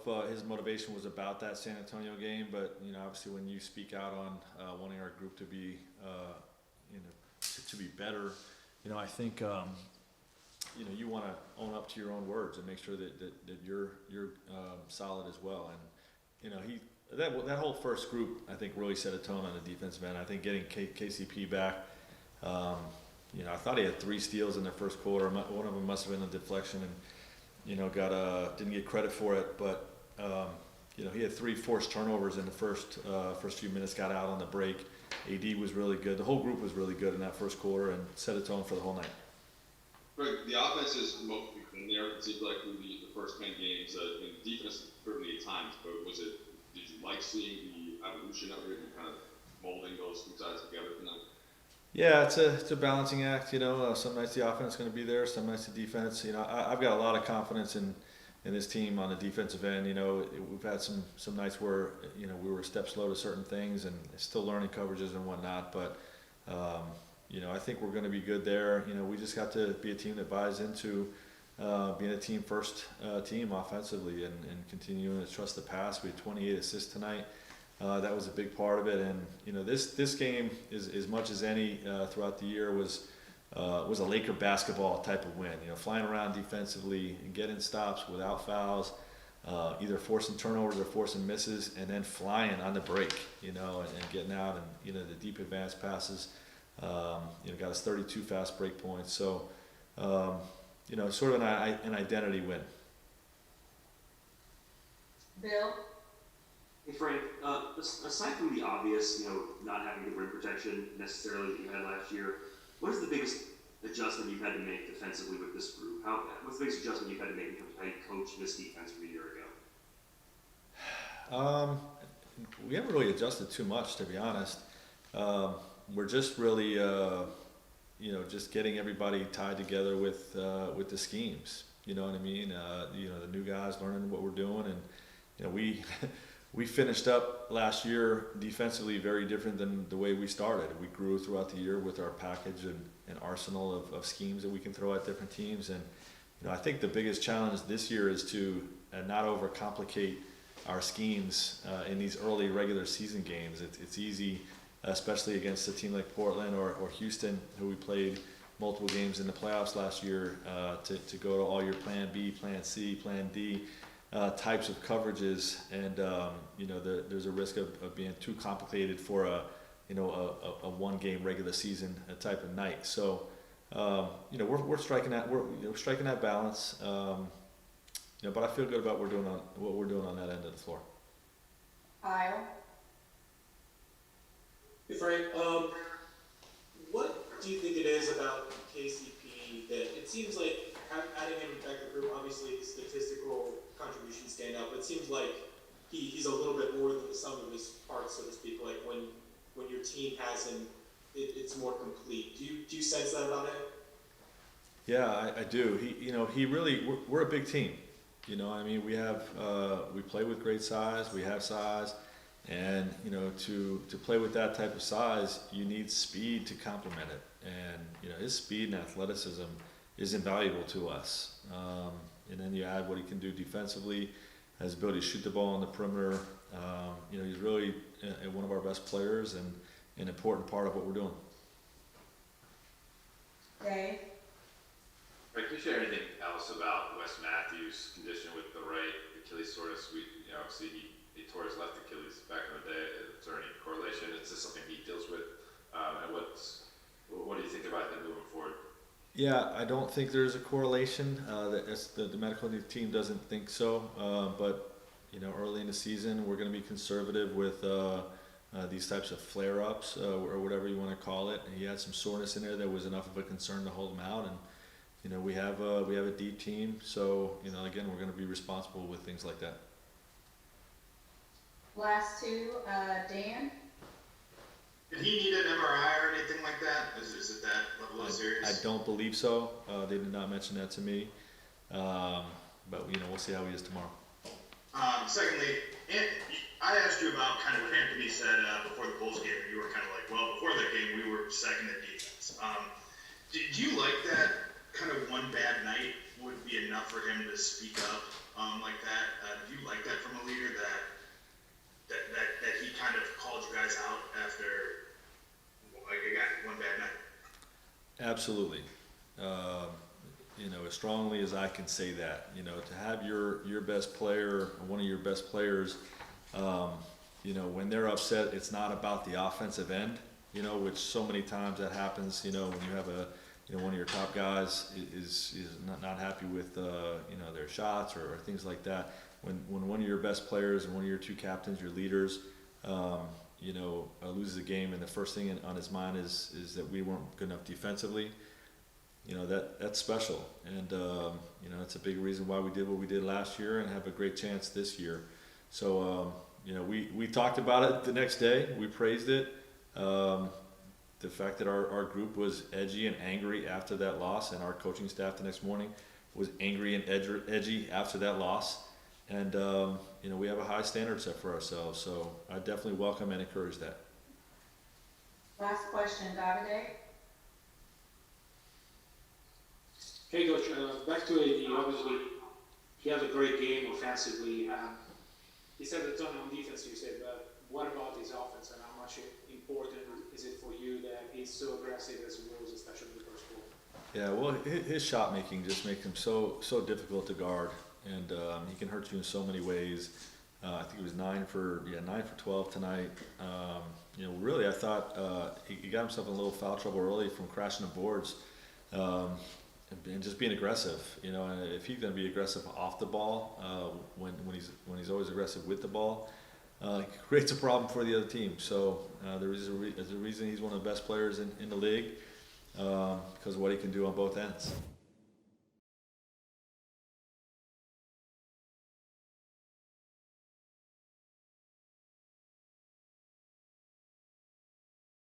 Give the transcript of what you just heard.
if his motivation was about that San Antonio game, but obviously when you speak out on wanting our group to be, to be better, I think you want to own up to your own words and make sure that you're solid as well. And that whole first group I think really set a tone on the defensive end. I think getting KCP back. I thought he had 3 steals in the first quarter. One of them must have been a deflection, and didn't get credit for it. But he had 3 forced turnovers in the first few minutes. Got out on the break. AD was really good. The whole group was really good in that first quarter and set a tone for the whole night. Greg, the offense has mostly been there. It seemed like through the first 10 games, and the defense certainly at times. But did you like seeing the evolution of it and kind of molding those two sides together tonight? Yeah, it's a balancing act. Some nights the offense is going to be there, some nights the defense. I've got a lot of confidence in this team on the defensive end. We've had some nights where we were a step slow to certain things and still learning coverages and whatnot. But I think we're going to be good there. We just got to be a team that buys into being a team first team offensively and continuing to trust the pass. We had 28 assists tonight. That was a big part of it, and this game is as much as any throughout the year was a Laker basketball type of win. Flying around defensively and getting stops without fouls, either forcing turnovers or forcing misses, and then flying on the break. And getting out and the deep advanced passes. Got us 32 fast break points. So sort of an identity win. Bill. Hey Frank, aside from the obvious, not having the rim protection necessarily that you had last year, what is the biggest adjustment you've had to make defensively with this group? What's the biggest adjustment you've had to make in terms of how you coach this defense from a year ago? We haven't really adjusted too much, to be honest. We're just really, just getting everybody tied together with the schemes. You know what I mean? The new guys learning what we're doing, and we finished up last year defensively very different than the way we started. We grew throughout the year with our package and arsenal of schemes that we can throw at different teams. And I think the biggest challenge this year is to not overcomplicate our schemes in these early regular season games. It's easy, especially against a team like Portland or Houston, who we played multiple games in the playoffs last year, to go to all your Plan B, Plan C, Plan D types of coverages, and there's a risk of being too complicated for a one game regular season type of night. So we're striking that balance. But I feel good about what we're doing on that end of the floor. Kyle. Hey Frank, what do you think it is about KCP that it seems like adding him back to the group, obviously statistical contributions stand out, but it seems like he's a little bit more than the sum of his parts, so to speak. Like when your team has him, it's more complete. Do you sense that about him? Yeah, I do. He really, we're a big team. We play with great size. We have size, and to play with that type of size, you need speed to complement it. And his speed and athleticism is invaluable to us. And then you add what he can do defensively, his ability to shoot the ball on the perimeter. He's really one of our best players and an important part of what we're doing. Dave. Right, can you share anything else about Wes Matthews' condition with the right Achilles soreness? Obviously he tore his left Achilles back in the day. Is there any correlation? Is this something he deals with? And what do you think about him moving forward? Yeah, I don't think there's a correlation. The medical team doesn't think so. But early in the season, we're going to be conservative with these types of flare-ups or whatever you want to call it. And he had some soreness in there that was enough of a concern to hold him out. And we have a deep team, so again, we're going to be responsible with things like that. Last two, Dan. Did he need an MRI or anything like that? Is it that level of serious? I don't believe so. They did not mention that to me. But we'll see how he is tomorrow. Secondly, I asked you about kind of what Anthony said before the Bulls game. You were kind of like, well, before that game, we were second in defense. Do you like that kind of one bad night would be enough for him to speak up like that? Do you like that Absolutely. You know, as strongly as I can say that, you know, to have your best player, or one of your best players, you know, when they're upset, it's not about the offensive end, you know, which so many times that happens, you know, when you have you know, one of your top guys is not happy with, you know, their shots or things like that. When one of your best players and one of your two captains, your leaders, you know, loses a game and the first thing on his mind is that we weren't good enough defensively, you know, that's special. And, you know, it's a big reason why we did what we did last year and have a great chance this year. So, you know, we talked about it the next day. We praised it. The fact that our group was edgy and angry after that loss, and our coaching staff the next morning was angry and edgy after that loss. And, you know, we have a high standard set for ourselves. So I definitely welcome and encourage that. Last question, Davide. Hey, Coach, back to AD. Obviously, he had a great game offensively. He said a ton on defense, you said, but what about his offense and how much important is it for you that he's so aggressive as he was, especially in the first quarter? Yeah, well, his shot making just makes him so difficult to guard, and he can hurt you in so many ways. I think he was 9 for 12 tonight. You know, really, I thought he got himself in a little foul trouble early from crashing the boards. And just being aggressive, you know, and if he's going to be aggressive off the ball, when he's always aggressive with the ball, it creates a problem for the other team. So there's a reason he's one of the best players in the league, because of what he can do on both ends.